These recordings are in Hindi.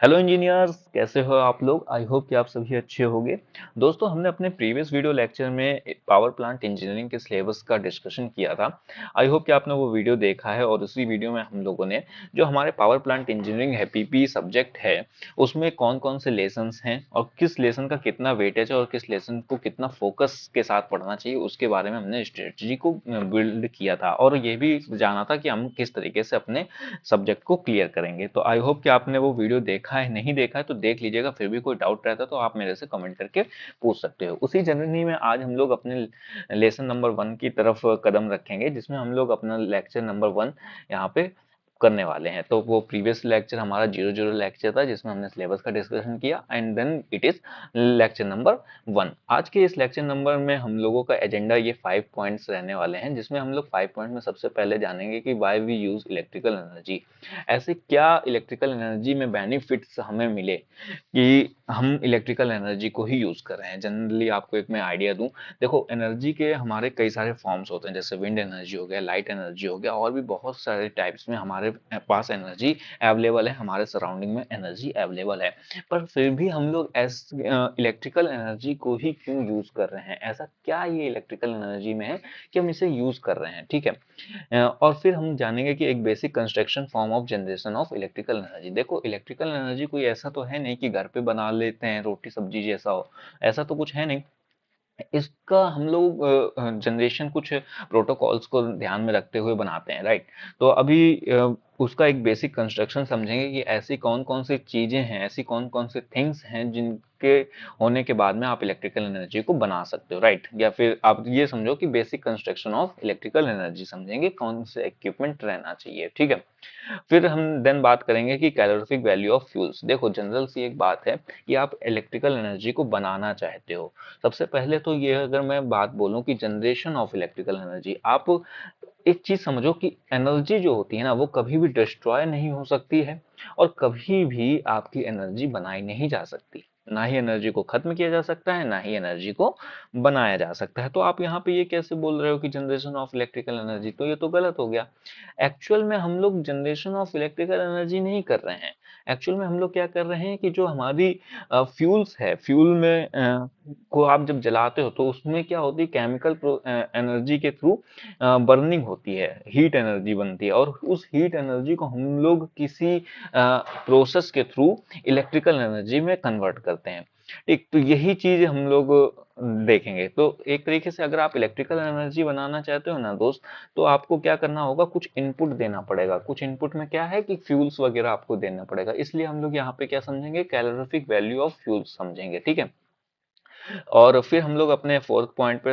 हेलो इंजीनियर्स, कैसे हो आप लोग। आई होप कि आप सभी अच्छे होंगे। दोस्तों, हमने अपने प्रीवियस वीडियो लेक्चर में पावर प्लांट इंजीनियरिंग के सिलेबस का डिस्कशन किया था। आई होप कि आपने वो वीडियो देखा है और उसी वीडियो में हम लोगों ने जो हमारे पावर प्लांट इंजीनियरिंग है पीपी सब्जेक्ट है उसमें कौन कौन से लेसन्स हैं और किस लेसन का कितना वेटेज है और किस लेसन को कितना फोकस के साथ पढ़ना चाहिए उसके बारे में हमने स्ट्रेटजी को बिल्ड किया था और ये भी जाना था कि हम किस तरीके से अपने सब्जेक्ट को क्लियर करेंगे। तो आई होप कि आपने वो वीडियो देखा है, नहीं देखा है तो देख लीजिएगा। फिर भी कोई डाउट रहता है तो आप मेरे से कमेंट करके पूछ सकते हो। उसी जर्नी में आज हम लोग अपने लेसन नंबर 1 की तरफ कदम रखेंगे, जिसमें हम लोग अपना लेक्चर नंबर 1 यहाँ पे करने वाले हैं। तो वो प्रीवियस लेक्चर हमारा 00 लेक्चर था जिसमें हमने सिलेबस का डिस्कशन किया and then it is lecture number 1। आज के इस लेक्चर नंबर में हम लोगों का एजेंडा ये 5 पॉइंट्स रहने वाले हैं, जिसमें हम लोग 5 पॉइंट में सबसे पहले जानेंगे कि why we use electrical energy. ऐसे क्या इलेक्ट्रिकल एनर्जी में बेनिफिट्स हमें मिले कि हम इलेक्ट्रिकल एनर्जी को ही यूज कर रहे हैं। जनरली आपको एक मैं आइडिया दूं, देखो एनर्जी के हमारे कई सारे फॉर्म्स होते हैं, जैसे विंड एनर्जी हो गया, लाइट एनर्जी हो गया, और भी बहुत सारे टाइप्स में हमारे पास एनर्जी अवेलेबल है, हमारे सराउंडिंग में एनर्जी अवेलेबल है। पर फिर भी हम लोग इलेक्ट्रिकल एनर्जी को ही क्यों यूज कर रहे हैं? ऐसा क्या ये इलेक्ट्रिकल एनर्जी में है कि हम इसे यूज कर रहे हैं? ठीक है। और फिर हम जानेंगे कि एक basic construction form of generation of electrical energy. देखो एलिक्ट्रिकल एनर्जी कोई ऐसा तो है नहीं कि घर पे बना लेते हैं रोटी सब्जी जैसा हो, ऐसा तो कुछ है नहीं। इसका हम लोग जनरेशन कुछ प्रोटोकॉल्स को ध्यान में रखते हुए बनाते हैं, राइट। तो अभी उसका एक बेसिक कंस्ट्रक्शन समझेंगे कि ऐसी कौन कौन सी चीजें हैं, ऐसी कौन कौन से थिंग्स हैं जिनके होने के बाद में आप इलेक्ट्रिकल एनर्जी को बना सकते हो, राइट। या फिर आप ये समझो कि basic construction of electrical energy समझेंगे, कौन से इक्विपमेंट रहना चाहिए, ठीक है। फिर हम देन बात करेंगे कि कैलोरीफिक वैल्यू ऑफ फ्यूल्स। देखो जनरल सी एक बात है कि आप इलेक्ट्रिकल एनर्जी को बनाना चाहते हो। सबसे पहले तो ये अगर मैं बात बोलूं कि जनरेशन ऑफ इलेक्ट्रिकल एनर्जी, आप एक चीज समझो कि एनर्जी जो होती है ना वो कभी भी डिस्ट्रॉय नहीं हो सकती है और कभी भी आपकी एनर्जी बनाई नहीं जा सकती। ना ही एनर्जी को खत्म किया जा सकता है, ना ही एनर्जी को बनाया जा सकता है। तो आप यहाँ पे ये कैसे बोल रहे हो कि जनरेशन ऑफ इलेक्ट्रिकल एनर्जी, तो ये तो गलत हो गया। एक्चुअल में हम लोग जनरेशन ऑफ इलेक्ट्रिकल एनर्जी नहीं कर रहे हैं। एक्चुअल में हम लोग क्या कर रहे हैं कि जो हमारी फ्यूल्स है, फ्यूल में को आप जब जलाते हो तो उसमें क्या होती है, केमिकल एनर्जी के थ्रू बर्निंग होती है, हीट एनर्जी बनती है, और उस हीट एनर्जी को हम लोग किसी प्रोसेस के थ्रू इलेक्ट्रिकल एनर्जी में कन्वर्ट करते हैं। ठीक, तो यही चीज हम लोग देखेंगे। तो एक तरीके से अगर आप इलेक्ट्रिकल एनर्जी बनाना चाहते हो ना दोस्त, तो आपको क्या करना होगा, कुछ इनपुट देना पड़ेगा। कुछ इनपुट में क्या है कि फ्यूल्स वगैरह आपको देना पड़ेगा। इसलिए हम लोग यहाँ पे क्या समझेंगे, कैलोरीफिक वैल्यू ऑफ फ्यूल्स समझेंगे, ठीक है। और फिर हम लोग अपने फोर्थ पॉइंट पे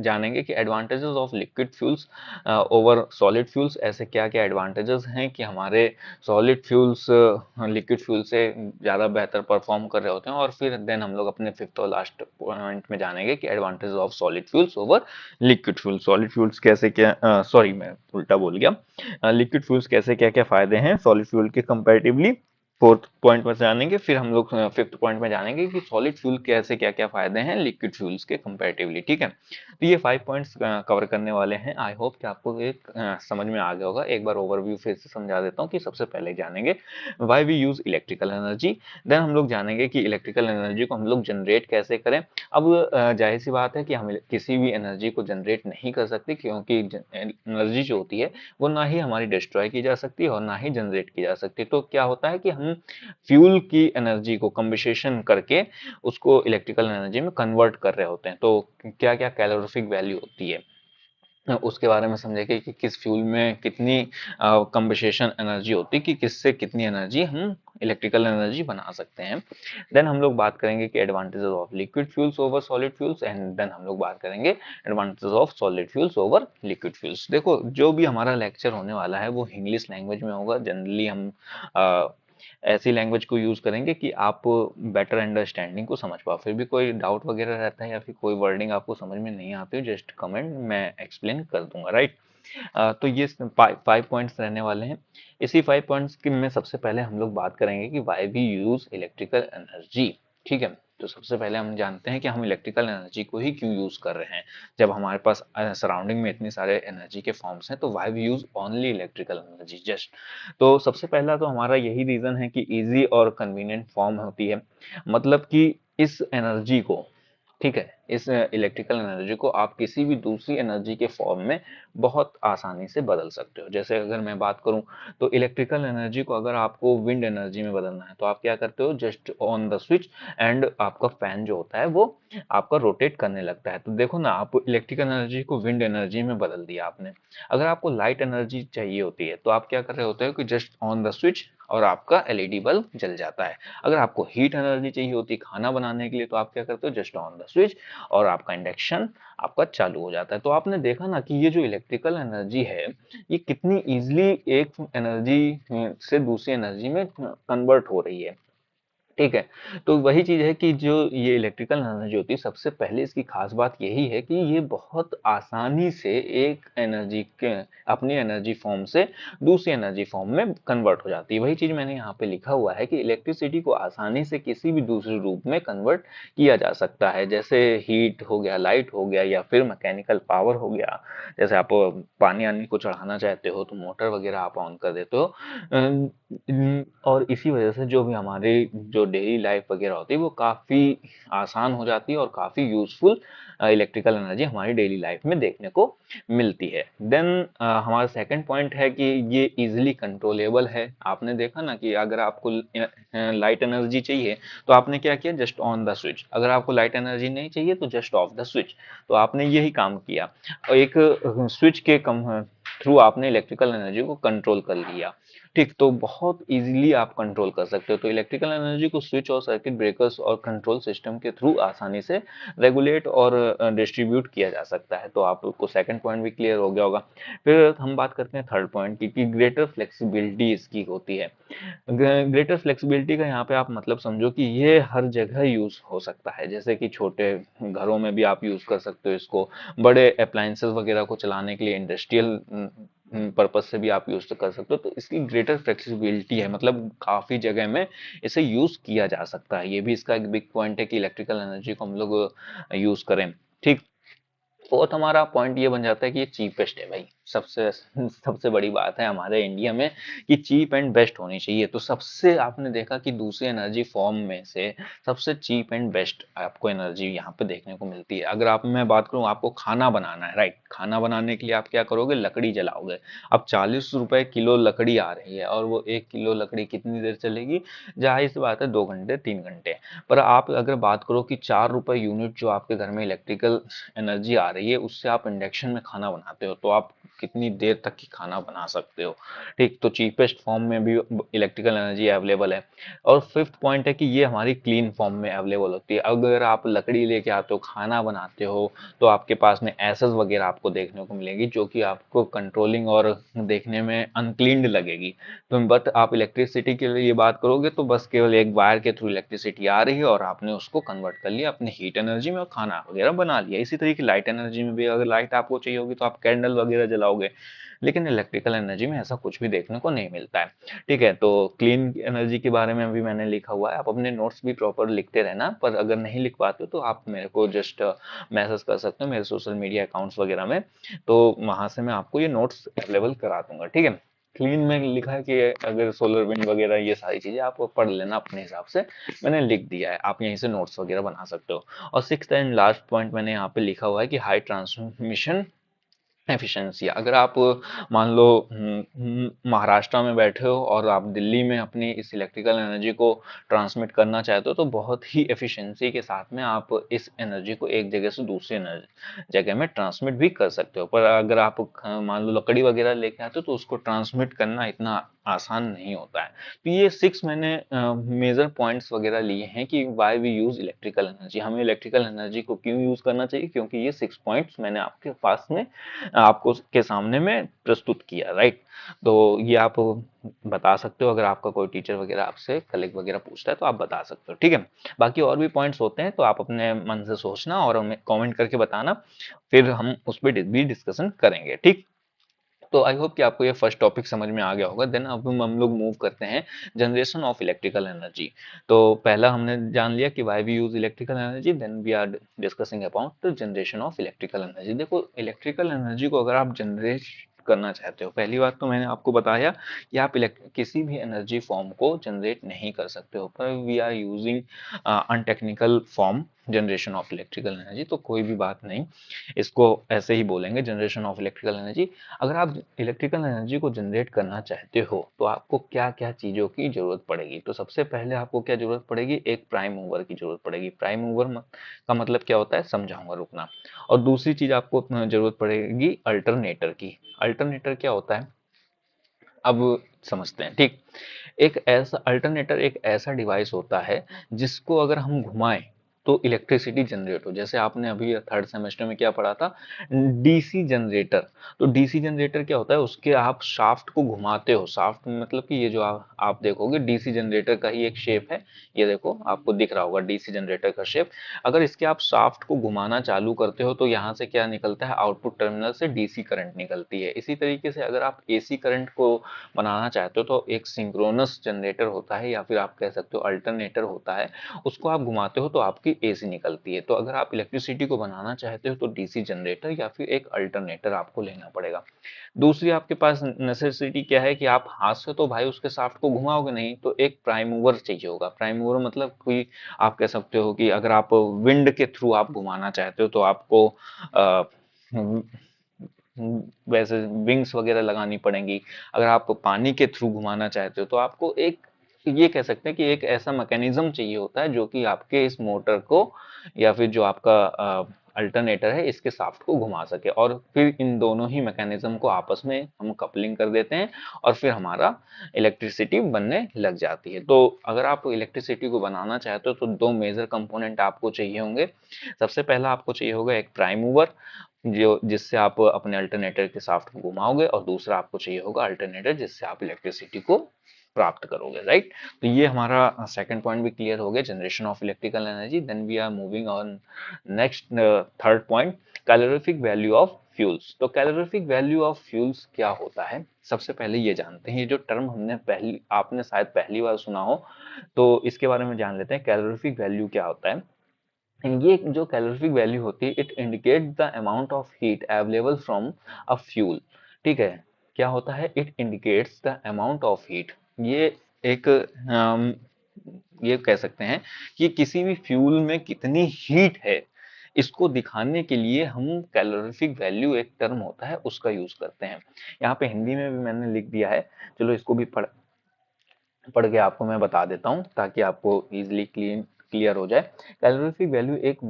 जानेंगे कि advantages of liquid fuels over solid fuels. ऐसे क्या क्या एडवांटेजेस हैं कि हमारे सॉलिड फ्यूल्स लिक्विड फ्यूल से ज़्यादा बेहतर परफॉर्म कर रहे होते हैं। और फिर देन हम लोग अपने फिफ्थ और लास्ट पॉइंट में जानेंगे कि advantage of solid fuels over liquid fuels. Solid fuels कैसे क्या, सॉरी मैं उल्टा बोल गया, लिक्विड फ्यूल्स कैसे क्या क्या फायदे हैं सॉलिड फ्यूल के कंपैरेटिवली, फोर्थ पॉइंट में जानेंगे। फिर हम लोग फिफ्थ पॉइंट में जानेंगे कि सॉलिड फ्यूल कैसे क्या क्या फायदे हैं लिक्विड फ्यूल्स के कंपैरेटिवली, ठीक है। तो ये 5 पॉइंट्स कवर करने वाले हैं। आई होप कि आपको एक समझ में आ गया होगा। एक बार ओवरव्यू फिर से समझा देता हूँ कि सबसे पहले जानेंगे why we use electrical energy. Then हम लोग जानेंगे कि इलेक्ट्रिकल एनर्जी को हम लोग जनरेट कैसे करें। अब जाहिर सी बात है कि हम किसी भी एनर्जी को जनरेट नहीं कर सकते, क्योंकि एनर्जी जो होती है वो ना ही हमारी डिस्ट्रॉय की जा सकती है और ना ही जनरेट की जा सकती है। तो क्या होता है कि हम फ्यूल की एनर्जी को कंबेशन करके उसको इलेक्ट्रिकल एनर्जी में कन्वर्ट कर रहे होते हैं। तो क्या क्या कैलोरीफिक वैल्यू होती है उसके बारे में समझेंगे कि किस फ्यूल में कितनी कंबेशन एनर्जी होती है, कि किससे कितनी एनर्जी हम इलेक्ट्रिकल एनर्जी बना सकते हैं। देन हम लोग बात करेंगे कि advantages of liquid fuels over solid fuels, and then हम लोग बात करेंगे advantages of solid fuels over liquid fuels. देखो जो भी हमारा लेक्चर होने वाला है वो इंग्लिश लैंग्वेज में होगा। जनरली हम ऐसी लैंग्वेज को यूज करेंगे कि आप बेटर अंडरस्टैंडिंग को समझ पाओ। फिर भी कोई डाउट वगैरह रहता है या फिर कोई वर्डिंग आपको समझ में नहीं आती है, जस्ट कमेंट, मैं एक्सप्लेन कर दूंगा, राइट। तो ये 5 पॉइंट्स रहने वाले हैं। इसी 5 पॉइंट्स की में सबसे पहले हम लोग बात करेंगे कि why we use electrical energy, ठीक है। तो सबसे पहले हम जानते हैं कि हम इलेक्ट्रिकल एनर्जी को ही क्यों यूज कर रहे हैं। जब हमारे पास सराउंडिंग में इतने सारे एनर्जी के फॉर्म्स हैं, तो why we use only electrical energy just. तो सबसे पहला तो हमारा यही रीजन है कि इजी और कन्वीनियंट फॉर्म होती है। मतलब कि इस एनर्जी को, ठीक है, इस इलेक्ट्रिकल एनर्जी को आप किसी भी दूसरी एनर्जी के फॉर्म में बहुत आसानी से बदल सकते हो। जैसे अगर मैं बात करूं, तो इलेक्ट्रिकल एनर्जी को अगर आपको विंड एनर्जी में बदलना है, तो आप क्या करते हो, just on the switch and आपका फैन जो होता है वो आपका रोटेट करने लगता है। तो देखो ना, आप इलेक्ट्रिकल एनर्जी को विंड एनर्जी में बदल दिया आपने। अगर आपको लाइट एनर्जी चाहिए होती है, तो आप क्या कर रहे होते हो कि जस्ट ऑन द स्विच और आपका एलईडी बल्ब जल जाता है। अगर आपको हीट एनर्जी चाहिए होती है खाना बनाने के लिए, तो आप क्या करते हो, जस्ट ऑन द स्विच और आपका इंडक्शन आपका चालू हो जाता है। तो आपने देखा ना कि ये जो इलेक्ट्रिकल एनर्जी है, ये कितनी इजीली एक एनर्जी से दूसरी एनर्जी में कन्वर्ट हो रही है। ठीक है। तो वही चीज है कि जो ये इलेक्ट्रिकल एनर्जी होती है, सबसे पहले इसकी खास बात यही है कि ये बहुत आसानी से एक एनर्जी के अपनी एनर्जी फॉर्म से दूसरी एनर्जी फॉर्म में कन्वर्ट हो जाती है। वही चीज मैंने यहाँ पे लिखा हुआ है कि इलेक्ट्रिसिटी को आसानी से किसी भी दूसरे रूप में कन्वर्ट किया जा सकता है। जैसे हीट हो गया, लाइट हो गया, या फिर मैकेनिकल पावर हो गया। जैसे आप पानी आनी को चढ़ाना चाहते हो, तो मोटर वगैरह आप ऑन कर देते हो। और इसी वजह से जो भी हमारे जो डेली लाइफ वगैरह होती है, वो काफ़ी आसान हो जाती है और काफ़ी यूज़फुल इलेक्ट्रिकल एनर्जी हमारी डेली लाइफ में देखने को मिलती है। देन हमारा सेकंड पॉइंट है कि ये इजीली कंट्रोलेबल है। आपने देखा ना कि अगर आपको लाइट एनर्जी चाहिए, तो आपने क्या किया, जस्ट ऑन द स्विच। अगर आपको लाइट एनर्जी नहीं चाहिए, तो जस्ट ऑफ द स्विच। तो आपने यही काम किया और एक स्विच के कम थ्रू आपने इलेक्ट्रिकल एनर्जी को कंट्रोल कर लिया। ठीक, तो बहुत इजीली आप कंट्रोल कर सकते हो। तो इलेक्ट्रिकल एनर्जी को स्विच और सर्किट ब्रेकर्स और कंट्रोल सिस्टम के थ्रू आसानी से रेगुलेट और डिस्ट्रीब्यूट किया जा सकता है। तो आपको सेकंड पॉइंट भी क्लियर हो गया होगा। फिर हम बात करते हैं थर्ड पॉइंट की, कि ग्रेटर फ्लेक्सिबिलिटी इसकी होती है। ग्रेटर फ्लेक्सिबिलिटी का यहाँ पे आप मतलब समझो कि ये हर जगह यूज हो सकता है। जैसे कि छोटे घरों में भी आप यूज कर सकते हो इसको, बड़े अप्लायंसेस वगैरह को चलाने के लिए, इंडस्ट्रियल पर्पज से भी आप यूज कर सकते हो। तो इसकी ग्रेटर फ्लेक्सिबिलिटी है, मतलब काफी जगह में इसे यूज किया जा सकता है। ये भी इसका एक बिग पॉइंट है कि इलेक्ट्रिकल एनर्जी को हम लोग यूज करें। ठीक। फोर्थ हमारा पॉइंट ये बन जाता है कि ये चीपेस्ट है भाई। सबसे सबसे बड़ी बात है हमारे इंडिया में कि चीप एंड बेस्ट होनी चाहिए। तो सबसे आपने देखा कि दूसरे एनर्जी फॉर्म में से सबसे चीप एंड बेस्ट आपको एनर्जी यहाँ पे देखने को मिलती है। अगर आप मैं बात करूँ, आपको खाना बनाना है, राइट, खाना बनाने के लिए आप क्या करोगे, लकड़ी जलाओगे। अब 40 रुपए किलो लकड़ी आ रही है, और वो 1 किलो लकड़ी कितनी देर चलेगी, जाहिर सी बात है 2 घंटे 3 घंटे। पर आप अगर बात करो कि 4 रुपए यूनिट जो आपके घर में इलेक्ट्रिकल एनर्जी आ रही है, उससे आप इंडक्शन में खाना बनाते हो, तो आप कितनी देर तक की खाना बना सकते हो। ठीक, तो चीपेस्ट फॉर्म में भी इलेक्ट्रिकल एनर्जी अवेलेबल है। और फिफ्थ पॉइंट है कि ये हमारी क्लीन फॉर्म में अवेलेबल होती है। अगर आप लकड़ी लेके आते हो, खाना बनाते हो, तो आपके पास में एसेस वगैरह आपको देखने को मिलेगी, जो कि आपको कंट्रोलिंग और देखने में अनक्लीन्ड लगेगी। तो बट आप इलेक्ट्रिसिटी के लिए बात करोगे, तो बस केवल एक वायर के थ्रू इलेक्ट्रिसिटी आ रही है और आपने उसको कन्वर्ट कर लिया अपने हीट एनर्जी में और खाना वगैरह बना लिया। इसी तरीके लाइट एनर्जी में भी अगर लाइट आपको चाहिए होगी, तो आप कैंडल वगैरह जलाओगे। लेकिन इलेक्ट्रिकल एनर्जी में ऐसा कुछ भी देखने को नहीं मिलता है। ठीक है, तो क्लीन एनर्जी के बारे में भी मैंने लिखा हुआ है। आप अपने नोट्स भी प्रॉपर लिखते रहना, पर अगर नहीं लिख पाते हो तो आप मेरे को जस्ट मैसेज कर सकते हो मेरे सोशल मीडिया अकाउंट्स वगैरह में। तो वहां से मैं आपको ये नोट्स अवेलेबल करा दूंगा। ठीक है। क्लीन में लिखा है कि अगर सोलर विंड वगैरह ये सारी चीजें आप पढ़ लेना अपने हिसाब से, मैंने लिख दिया है, आप यहीं से नोट्स वगैरह बना सकते हो। और सिक्स्थ एंड लास्ट पॉइंट मैंने यहाँ पे लिखा हुआ है कि हाई ट्रांसमिशन एफिशिएंसी। अगर आप मान लो महाराष्ट्र में बैठे हो और आप दिल्ली में अपनी इस इलेक्ट्रिकल एनर्जी को ट्रांसमिट करना चाहते हो, तो बहुत ही एफिशिएंसी के साथ में आप इस एनर्जी को एक जगह से दूसरी जगह में ट्रांसमिट भी कर सकते हो। पर अगर आप मान लो लकड़ी वगैरह लेके आते हो, तो उसको ट्रांसमिट करना इतना आसान नहीं होता है। तो ये 6 मैंने मेजर पॉइंट्स वगैरह लिए हैं कि why we use electrical energy. हमें इलेक्ट्रिकल एनर्जी को क्यों यूज करना चाहिए, क्योंकि ये 6 पॉइंट्स मैंने आपके पास में आपको के सामने में प्रस्तुत किया, राइट। तो ये आप बता सकते हो, अगर आपका कोई टीचर वगैरह आपसे कलीग वगैरह पूछता है, तो आप बता सकते हो। ठीक है। बाकी और भी पॉइंट्स होते हैं, तो आप अपने मन से सोचना और हमें कमेंट करके बताना, फिर हम उस पर भी डिस्कशन करेंगे। ठीक। तो आई होप कि आपको ये फर्स्ट टॉपिक समझ में आ गया होगा। देन अब हम लोग मूव करते हैं जनरेशन ऑफ इलेक्ट्रिकल एनर्जी। तो पहला हमने जान लिया कि why we use electrical energy, then we are discussing about the generation of electrical energy. देखो, इलेक्ट्रिकल एनर्जी को अगर आप जनरेट करना चाहते हो, पहली बात तो मैंने आपको बताया कि आप किसी भी एनर्जी फॉर्म को जनरेट नहीं कर सकते हो, पर we are using untechnical form generation of electrical energy. तो कोई भी बात नहीं, इसको ऐसे ही बोलेंगे जनरेशन ऑफ इलेक्ट्रिकल एनर्जी। अगर आप इलेक्ट्रिकल एनर्जी को जनरेट करना चाहते हो तो आपको क्या क्या चीज़ों की जरूरत पड़ेगी। तो सबसे पहले आपको क्या जरूरत पड़ेगी, एक प्राइम मूवर की जरूरत पड़ेगी। प्राइम मूवर का मतलब क्या होता है, समझाऊंगा, रुकना। और दूसरी चीज आपको जरूरत पड़ेगी अल्टरनेटर की। अल्टरनेटर क्या होता है, अब समझते हैं। ठीक, एक ऐसा अल्टरनेटर एक ऐसा डिवाइस होता है जिसको अगर हम घुमाएं तो इलेक्ट्रिसिटी जनरेट हो। जैसे आपने अभी थर्ड सेमेस्टर में क्या पढ़ा था, डीसी जनरेटर। तो डीसी जनरेटर क्या होता है, उसके आप शाफ्ट को घुमाते हो। शाफ्ट मतलब कि ये जो आप देखोगे डीसी जनरेटर का ही एक शेप है। ये देखो, आपको दिख रहा होगा डीसी जनरेटर का शेप। अगर इसके आप शाफ्ट को घुमाना चालू करते हो तो यहाँ से क्या निकलता है, आउटपुट टर्मिनल से डीसी करंट निकलती है। इसी तरीके से अगर आप एसी करंट को बनाना चाहते हो तो एक सिंक्रोनस जनरेटर होता है, या फिर आप कह सकते हो अल्टरनेटर होता है। उसको आप घुमाते हो तो आपकी एसी निकलती है। तो अगर आप इलेक्ट्रिसिटी को बनाना चाहते हो तो डीसी जनरेटर या फिर एक अल्टरनेटर आपको लेना पड़ेगा। दूसरी आपके पास नेसेसिटी क्या है कि आप हाथ से तो भाई उसके शाफ्ट को घुमाओगे नहीं, तो एक प्राइम मूवर चाहिए होगा। प्राइम मूवर मतलब कोई, आप कह सकते हो कि अगर आप विंड के थ्रू आप घुमाना चाहते हो तो आपको अ, वैसे विंग्स वगैरह लगानी पड़ेंगी। अगर आप पानी के थ्रू घुमाना चाहते हो तो आपको एक, ये कह सकते हैं कि एक ऐसा मैकेनिज्म चाहिए होता है जो कि आपके इस मोटर को या फिर जो आपका अल्टरनेटर है इसके शाफ्ट को घुमा सके। और फिर इन दोनों ही मैकेनिज्म को आपस में हम कपलिंग कर देते हैं और फिर हमारा इलेक्ट्रिसिटी बनने लग जाती है। तो अगर आप इलेक्ट्रिसिटी को बनाना चाहते हो तो दो मेजर कंपोनेंट आपको चाहिए होंगे। सबसे पहला आपको चाहिए होगा एक प्राइम मूवर, जो जिससे आप अपने अल्टरनेटर के शाफ्ट को घुमाओगे, और दूसरा आपको चाहिए होगा अल्टरनेटर जिससे आप इलेक्ट्रिसिटी को प्राप्त करोगे, राइट। तो ये हमारा सेकंड पॉइंट भी क्लियर हो गया, generation of electrical energy. Then we are moving on next third point, calorific value of fuels. तो कैलोरीफिक वैल्यू ऑफ फ्यूल्स क्या होता है, सबसे पहले ये जानते हैं। ये जो टर्म हमने पहली, आपने शायद पहली बार सुना हो, तो इसके बारे में जान लेते हैं। कैलोरीफिक वैल्यू क्या होता है। ये जो कैलोरीफिक वैल्यू होती है, it indicate the amount of heat available from a fuel. ठीक है, क्या होता है, it indicates the amount of heat. ये एक ये कह सकते हैं कि किसी भी फ्यूल में कितनी हीट है, इसको दिखाने के लिए हम कैलोरीफिक वैल्यू, एक टर्म होता है, उसका यूज करते हैं। यहाँ पे हिंदी में भी मैंने लिख दिया है, चलो इसको भी पढ़ पढ़ के आपको मैं बता देता हूँ ताकि आपको इजीली क्लियर हो जाए। कैलोरीफिक वैल्यू एक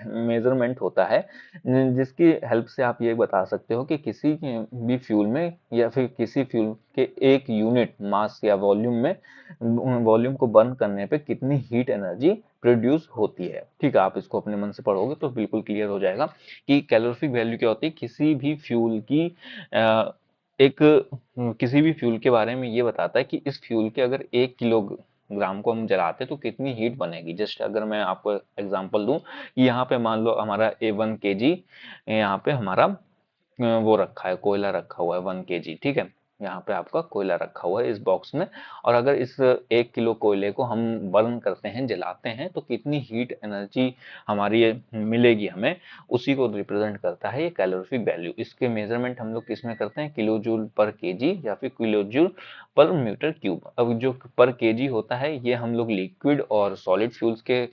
मेजरमेंट होता है जिसकी हेल्प से आप ये बता सकते हो कि किसी भी फ्यूल में या फिर किसी फ्यूल के एक यूनिट मास या वॉल्यूम में, वॉल्यूम को बर्न करने पे कितनी हीट एनर्जी प्रोड्यूस होती है। ठीक है, आप इसको अपने मन से पढ़ोगे तो बिल्कुल क्लियर हो जाएगा कि कैलोरीफिक वैल्यू क्या होती है। किसी भी फ्यूल की एक किसी भी फ्यूल के बारे में ये बताता है कि इस फ्यूल के अगर 1 किलोग्राम को हम जलाते तो कितनी हीट बनेगी। जस्ट अगर मैं आपको एग्जांपल दूं कि यहाँ पे मान लो हमारा 1 kg, यहाँ पे हमारा वो रखा है, कोयला रखा हुआ है 1 kg। ठीक है, यहाँ पे आपका कोयला रखा हुआ है इस बॉक्स में, और अगर इस 1 किलो कोयले को हम बर्न करते हैं, जलाते हैं, तो कितनी हीट एनर्जी हमारी ये मिलेगी हमें, उसी को रिप्रेजेंट करता है ये कैलोरीफिक वैल्यू। इसके मेजरमेंट हम लोग किस में करते हैं, किलो जूल पर केजी या फिर kilo joule per metre cube. अब जो पर केजी होता है ये हम लोग लिक्विड और सॉलिड फ्यूल्स के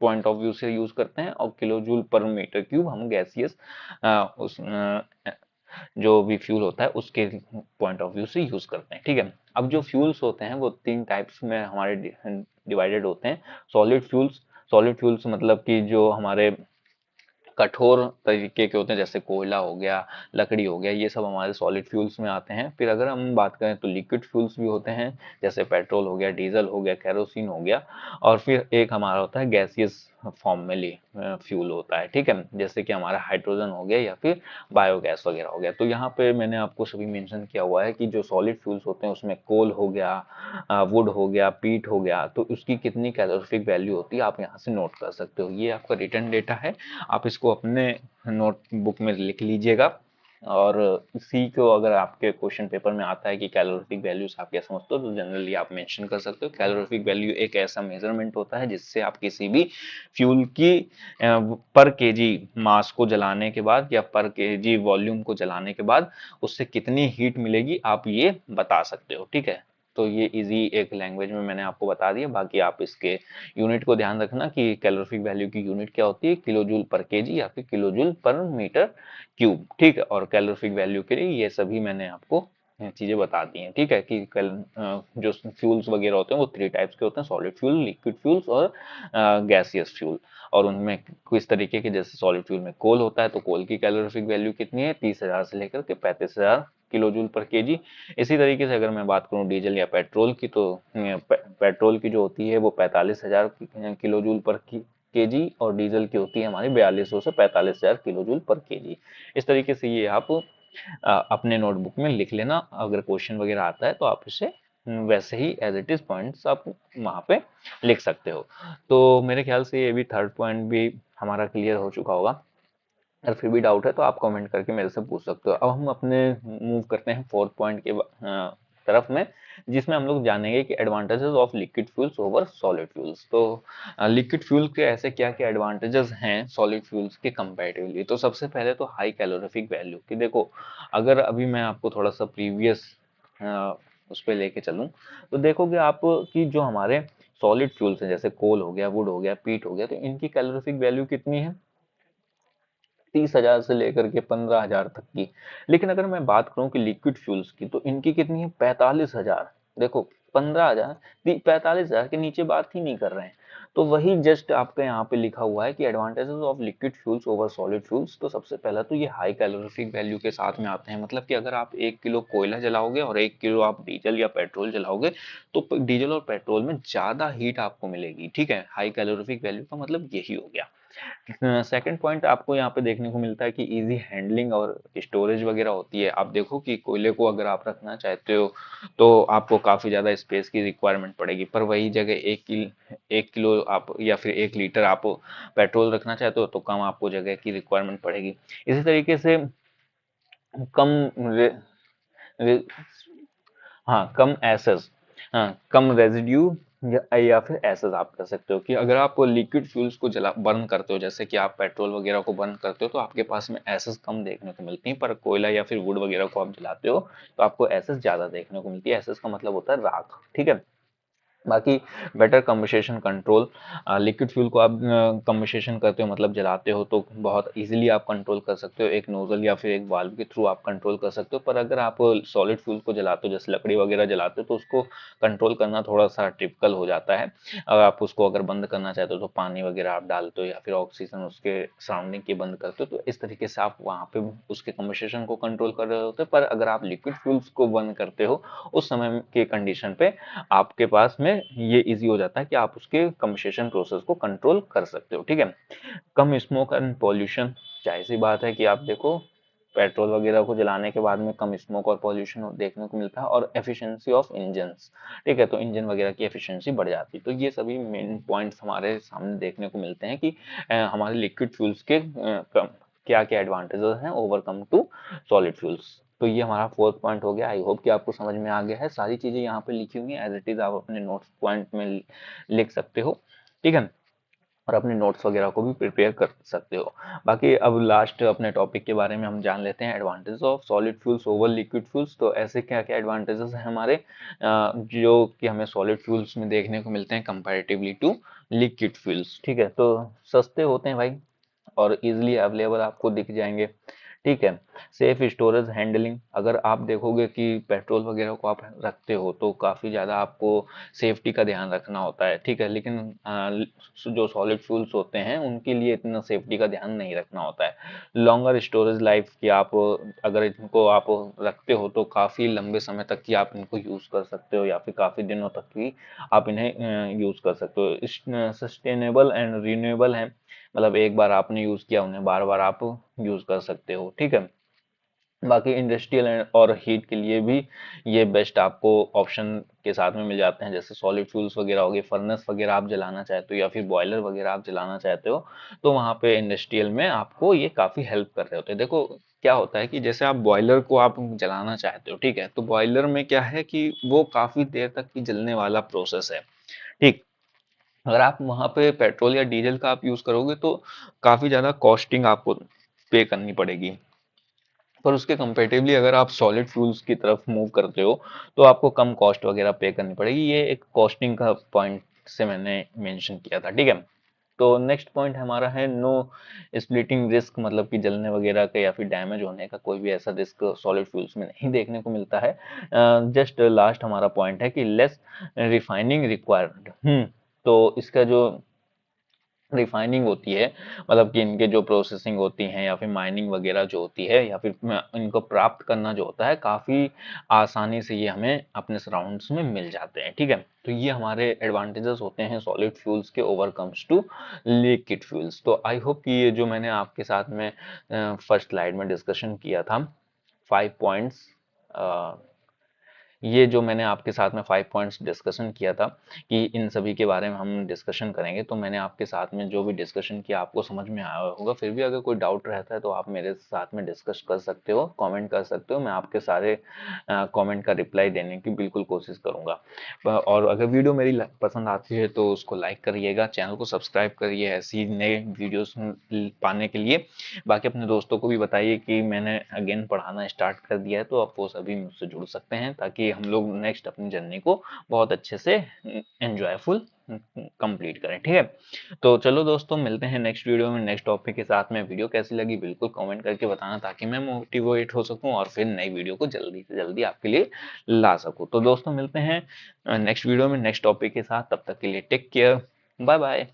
पॉइंट ऑफ व्यू से यूज करते हैं, और kilo joule per metre cube हम गैसियस उस जो भी फ्यूल होता है उसके पॉइंट ऑफ व्यू से यूज करते हैं। ठीक है, अब जो फ्यूल्स होते हैं वो 3 टाइप्स में हमारे डिवाइडेड होते हैं। सॉलिड फ्यूल्स, सॉलिड फ्यूल्स मतलब कि जो हमारे कठोर तरीके के होते हैं, जैसे कोयला हो गया, लकड़ी हो गया, ये सब हमारे सॉलिड फ्यूल्स में आते हैं। फिर अगर हम बात करें तो लिक्विड फ्यूल्स भी होते हैं, जैसे पेट्रोल हो गया, डीजल हो गया, केरोसिन हो गया। और फिर एक हमारा होता है गैसियस फॉर्म में फ्यूल होता है। ठीक है, जैसे कि हमारा हाइड्रोजन हो गया या फिर बायोगैस वगैरह हो गया। तो यहाँ पे मैंने आपको सभी मेंशन किया हुआ है कि जो सॉलिड फ्यूल्स होते हैं उसमें कोल हो गया, वुड हो गया, पीट हो गया, तो उसकी कितनी कैलोरीफिक वैल्यू होती है आप यहाँ से नोट कर सकते हो। ये आपका रिटर्न डेटा है, आप इसको अपने नोटबुक में लिख लीजिएगा। और सी को अगर आपके क्वेश्चन पेपर में आता है कि कैलोरीफिक वैल्यूज आप क्या समझते हो, तो जनरली आप मेंशन कर सकते हो। कैलोरीफिक वैल्यू एक ऐसा मेजरमेंट होता है जिससे आप किसी भी फ्यूल की पर केजी मास को जलाने के बाद या पर केजी वॉल्यूम को जलाने के बाद उससे कितनी हीट मिलेगी आप ये बता सकते हो। ठीक है, तो ये इजी एक लैंग्वेज में मैंने आपको बता दिया। बाकी आप इसके यूनिट को ध्यान रखना कि कैलोरीफिक वैल्यू की यूनिट क्या होती है, किलो जूल पर केजी या फिर kilo joule per metre cube. ठीक है, और कैलोरीफिक वैल्यू के लिए ये सभी मैंने आपको चीजें बता दी हैं। ठीक है, कि जो फ्यूल्स वगैरह होते हैं वो 3 टाइप्स के होते हैं, सॉलिड फ्यूल, लिक्विड फ्यूल्स और गैसियस फ्यूल। और उनमें किस तरीके के, जैसे सॉलिड फ्यूल में कोल होता है तो कोल की कैलोरीफिक वैल्यू कितनी है, 30,000 से लेकर के 35,000 किलो जूल पर केजी। इसी तरीके से अगर मैं बात करूं डीजल या पेट्रोल की, तो पेट्रोल की जो होती है वो 45,000 किलो जूल पर केजी और डीजल की होती है हमारी 4200 से 45,000 किलो जूल पर केजी। इस तरीके से ये आप अपने नोटबुक में लिख लेना। अगर क्वेश्चन वगैरह आता है तो आप इसे वैसे ही एज इट इज पॉइंट्स आप वहां पे लिख सकते हो। तो मेरे ख्याल से ये भी थर्ड पॉइंट भी हमारा क्लियर हो चुका होगा। अगर फिर भी डाउट है तो आप कमेंट करके मेरे से पूछ सकते हो। अब हम अपने मूव करते हैं फोर्थ पॉइंट के तरफ में, जिसमें हम लोग जानेंगे कि advantages of liquid fuels over solid fuels. तो लिक्विड फ्यूल के ऐसे क्या क्या एडवांटेजेस हैं सॉलिड फ्यूल्स के कंपैरेटिवली। तो सबसे पहले तो हाई कैलोरीफिक वैल्यू कि देखो, अगर अभी मैं आपको थोड़ा सा प्रीवियस उस पर लेके चलूं, तो देखोगे आप कि जो हमारे सॉलिड फ्यूल्स हैं जैसे कोल हो गया, वुड हो गया, पीट हो गया, तो इनकी कैलोरीफिक वैल्यू कितनी है, 30,000 से लेकर के 15,000 तक की। लेकिन अगर मैं बात करूं कि लिक्विड फ्यूल्स की, तो इनकी कितनी है, 45,000। देखो, 15,000, 45,000 के नीचे बात ही नहीं कर रहे हैं। तो वही जस्ट आपके यहाँ पे लिखा हुआ है कि advantages of liquid fuels over solid fuels. तो सबसे पहला तो ये हाई कैलोरीफिक वैल्यू के साथ में आते हैं, मतलब कि अगर आप 1 किलो कोयला जलाओगे और 1 किलो आप डीजल या पेट्रोल जलाओगे, तो डीजल और पेट्रोल में ज्यादा हीट आपको मिलेगी। ठीक है, हाई कैलोरीफिक वैल्यू का मतलब यही हो गया। सेकंड पॉइंट आपको यहाँ पे देखने को मिलता है कि इजी हैंडलिंग और स्टोरेज वगैरह होती है। आप देखो कि कोयले को अगर आप रखना चाहते हो तो आपको काफी ज्यादा स्पेस की रिक्वायरमेंट पड़ेगी, पर वही जगह 1 किलो आप या फिर 1 लीटर आप पेट्रोल रखना चाहते हो तो कम आपको जगह की रिक्वायरमेंट पड़ेगी। इसी तरीके से कम रे, रे, हाँ कम एसेस, हाँ कम रेजिड्यू या फिर एसेस आप कह सकते हो कि अगर आप लिक्विड फ्यूल्स को जला बर्न करते हो, जैसे कि आप पेट्रोल वगैरह को बर्न करते हो, तो आपके पास में एसेस कम देखने को मिलती हैं। पर कोयला या फिर वुड वगैरह को आप जलाते हो तो आपको एसेस ज्यादा देखने को मिलती है। एसेस का मतलब होता है राख। ठीक है, बाकी better combustion control, liquid fuel को आप कंबशन करते हो मतलब जलाते हो तो बहुत इजीली आप कंट्रोल कर सकते हो, एक नोजल या फिर एक वाल्व के थ्रू आप कंट्रोल कर सकते हो। पर अगर आप सॉलिड फ्यूल को जलाते हो, जैसे लकड़ी वगैरह जलाते हो, तो उसको कंट्रोल करना थोड़ा सा टिपिकल हो जाता है। अगर आप उसको अगर बंद करना चाहते हो तो पानी वगैरह आप डालते हो या फिर ऑक्सीजन उसके सराउंडिंग के बंद करते हो, तो इस तरीके से आप वहां पे उसके कंबशन को कंट्रोल कर रहे होते हो। पर अगर आप लिक्विड फ्यूल्स को बंद करते हो उस समय के कंडीशन पे आपके पास में ये इजी हो जाता है कि आप उसके कंबशन प्रोसेस को कंट्रोल कर सकते हो। ठीक है, कम स्मोक एंड पॉल्यूशन, जाहिर सी बात है कि आप देखो पेट्रोल वगैरह को जलाने के बाद में कम स्मोक और पॉल्यूशन देखने को मिलता है। और एफिशिएंसी ऑफ इंजन्स, ठीक है, तो इंजन वगैरह की एफिशिएंसी बढ़ जाती है। तो ये सभी मेन पॉइंट्स हमारे सामने देखने को मिलते हैं कि हमारे लिक्विड फ्यूल्स के क्या क्या एडवांटेजेस हैं ओवरकम टू सॉलिड फ्यूल्स। तो ये हमारा फोर्थ पॉइंट हो गया। आई होप कि आपको समझ में आ गया है। सारी चीजें यहाँ पे लिखी हुई हैं एज इट इज, आप अपने नोट्स पॉइंट में लिख सकते हो। ठीक है, और अपने नोट्स वगैरह को भी प्रिपेयर कर सकते हो। बाकी अब लास्ट अपने टॉपिक के बारे में हम जान लेते हैं, advantage of solid fuels over liquid fuels. तो ऐसे क्या क्या एडवांटेजेस हैं हमारे जो कि हमें सॉलिड फ्यूल्स में देखने को मिलते हैं कंपैरेटिवली टू लिक्विड फ्यूल्स। ठीक है, तो सस्ते होते हैं भाई और इजिली अवेलेबल आपको दिख जाएंगे। ठीक है, सेफ स्टोरेज हैंडलिंग, अगर आप देखोगे कि पेट्रोल वगैरह को आप रखते हो तो काफ़ी ज़्यादा आपको सेफ्टी का ध्यान रखना होता है। ठीक है, लेकिन जो सॉलिड फ्यूल्स होते हैं उनके लिए इतना सेफ्टी का ध्यान नहीं रखना होता है। लॉन्गर स्टोरेज लाइफ की आप अगर इनको आप रखते हो तो काफ़ी लंबे समय तक की आप इनको यूज़ कर सकते हो या फिर काफ़ी दिनों तक की आप इन्हें यूज़ कर सकते हो। सस्टेनेबल एंड रिन्यूएबल है, मतलब एक बार आपने यूज़ किया उन्हें बार बार आप यूज़ कर सकते हो। ठीक है, बाकी इंडस्ट्रियल और हीट के लिए भी ये बेस्ट आपको ऑप्शन के साथ में मिल जाते हैं। जैसे सॉलिड फ्यूल्स वगैरह हो गए, फर्नेस वगैरह आप जलाना चाहते हो या फिर बॉयलर वगैरह आप जलाना चाहते हो, तो वहाँ पे इंडस्ट्रियल में आपको ये काफ़ी हेल्प कर रहे होते हैं। देखो क्या होता है कि जैसे आप बॉयलर को आप जलाना चाहते हो, ठीक है, तो बॉयलर में क्या है कि वो काफी देर तक की जलने वाला प्रोसेस है, ठीक। अगर आप वहां पे पेट्रोल या डीजल का आप यूज करोगे तो काफी ज्यादा कॉस्टिंग आपको पे करनी पड़ेगी। पर उसके कंपेरेटिवली अगर आप सॉलिड फ्यूल्स की तरफ मूव करते हो तो आपको कम कॉस्ट वगैरह पे करनी पड़ेगी। ये एक कॉस्टिंग का पॉइंट से मैंने मेंशन किया था, ठीक है। तो नेक्स्ट पॉइंट हमारा है नो स्प्लिटिंग रिस्क, मतलब कि जलने वगैरह का या फिर डैमेज होने का कोई भी ऐसा रिस्क सॉलिड फ्यूल्स में नहीं देखने को मिलता है। जस्ट लास्ट हमारा पॉइंट है कि लेस रिफाइनिंग रिक्वायर्ड। तो इसका जो रिफाइनिंग होती है, मतलब कि इनके जो प्रोसेसिंग होती हैं या फिर माइनिंग वगैरह जो होती है या फिर इनको प्राप्त करना जो होता है, काफ़ी आसानी से ये हमें अपने सराउंड्स में मिल जाते हैं, ठीक है। तो ये हमारे एडवांटेजेस होते हैं सॉलिड फ्यूल्स के over comes to liquid fuels. तो आई होप कि ये जो मैंने आपके साथ में फर्स्ट स्लाइड में डिस्कशन किया था 5 पॉइंट्स, ये जो मैंने आपके साथ में 5 पॉइंट्स डिस्कशन किया था कि इन सभी के बारे में हम डिस्कशन करेंगे, तो मैंने आपके साथ में जो भी डिस्कशन किया आपको समझ में आया होगा। फिर भी अगर कोई डाउट रहता है तो आप मेरे साथ में डिस्कस कर सकते हो, कमेंट कर सकते हो, मैं आपके सारे कमेंट का रिप्लाई देने की बिल्कुल कोशिश करूंगा। और अगर वीडियो मेरी पसंद आती है तो उसको लाइक करिएगा, चैनल को सब्सक्राइब करिए ऐसी नए वीडियोस पाने के लिए। बाकी अपने दोस्तों को भी बताइए कि मैंने अगेन पढ़ाना स्टार्ट कर दिया है, तो आप वो सभी मुझसे जुड़ सकते हैं ताकि हम लोग नेक्स्ट अपनी जर्नी को बहुत अच्छे से एंजॉयफुल कंप्लीट करें, ठीक है। तो चलो दोस्तों, मिलते हैं नेक्स्ट वीडियो में नेक्स्ट टॉपिक के साथ में। वीडियो कैसी लगी बिल्कुल कमेंट करके बताना ताकि मैं मोटिवेट हो सकूं और फिर नई वीडियो को जल्दी से जल्दी आपके लिए ला सकूं। तो दोस्तों मिलते हैं नेक्स्ट वीडियो में नेक्स्ट टॉपिक के साथ, तब तक के लिए टेक केयर, बाय बाय।